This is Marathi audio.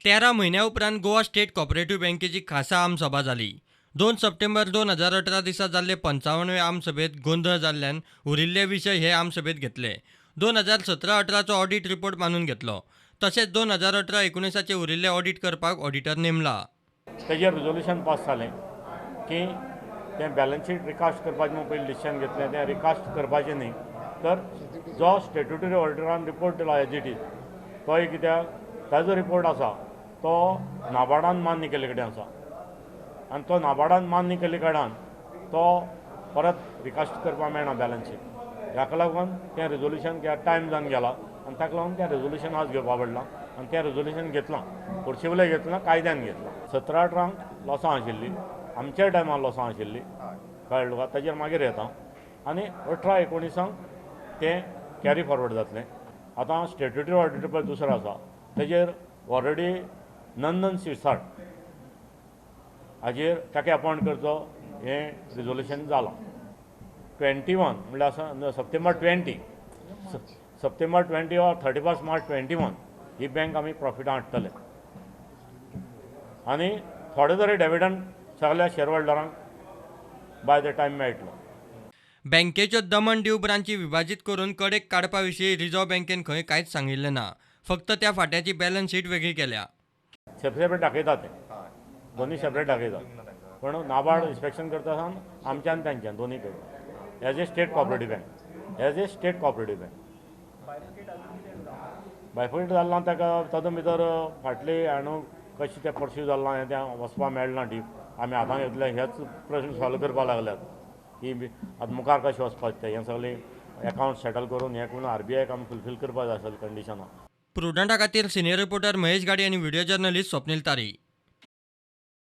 13 महिन्या उपरांत गोवा स्टेट कॉपरेटिव्ह बँकेची खासा आमसभा जाली। 2 सप्टेंबर 2018 दिसा जाल्ले 55वे आमसभेत गोंधळ जाल्ल्यान उरिल्ले विशय हे आमसभेत घेतले। 2017-18 ऑडिट रिपोर्ट मानून घेतलो। तशेंच 2018-19 उरिल्ले ऑडिट करपाक ऑडिटर नेमला। तेजेर रिजोल्यूशन पास जालें की तें बॅलन्स शीट रिकास्ट करपाचें म्हणून पयलीं डिसिजन घेतलें, तें रिकास्ट करपाचें न्ही, तर जो स्टॅट्युटरी ऑडिटरान रिपोर्ट दिला एज इट इज तोय कित्याक ताजो रिपोर्ट आसा तो नाबार्डान मान्य केल्ले कडेन आसा आनी तो नाबार्डान मान्य केल्ले कारणान तो परत रिकास्ट करपाक मेळना बॅलन्स शीट। ह्याका लागून तें रिजोल्यूशन टायम जावन गेला आनी ताका लागून तें रिजोल्यूशन आज घेवपा पडलां आनी तें रिजोल्यूशन घेतलां, पुरशेवले घेतलां, कायद्यान घेतलां। 17-18 लॉसां आशिल्लीं, आमच्या टायमार लॉसां आशिल्लीं, कळ्ळें तुका, ताजेर मागीर येता आनी 18-19 तें कॅरी फॉरवर्ड जातलें। आतां स्टॅट्युटरी ऑडिटर पळय दुसरो आसा तेजेर ऑलरेडी नंदन शिरसाट हाजेर ताका अपॉयंट करचो हें रिजोल्यूशन जालां। 21 म्हणल्यार आसा September 20 or 31 March 21 he bank आमी प्रॉफिटां हाडटले आनी थोडे तरी डेविडंड सगळ्या शेअर होल्डरांक बाय द टायम मेळटलो। बँकेच्यो दमन ड्यू ब्रांची विभाजीत करून कडेक काडपा विशीं रिझर्व्ह बँकेन खंय कांयच सांगिल्लें ना, फक्त त्या फाट्याची बॅलन्स शीट वेगळी केल्या। सेपरेट दाखयता तें, दोन्ही सेपरेट दाखयता, पण नाबार्ड इन्स्पेक्शन करता आसतना आमच्यान तांच्यान दोनी कडेन as a state cooperative bank bifurcate जाल्ला ताका तातूंत भितर फाटली आनी कशें तें पर्स्यू जाल्लां हें तें वचपाक मेळना डीप। आमी आतां घेतले हेच प्रश्न सॉल्व करपाक लागल्यात की आतां मुखार कशें वचपाचें तें हें सगळें एकावंट सेटल करून हें करून RBIक आमी फुलफील करपाक जाय आसलें कंडिशनां। प्रुडंटा खातीर सिनियर रिपोर्टर महेश गाडी आनी व्हिडिओ जर्नलिस्ट स्वप्नील तारी।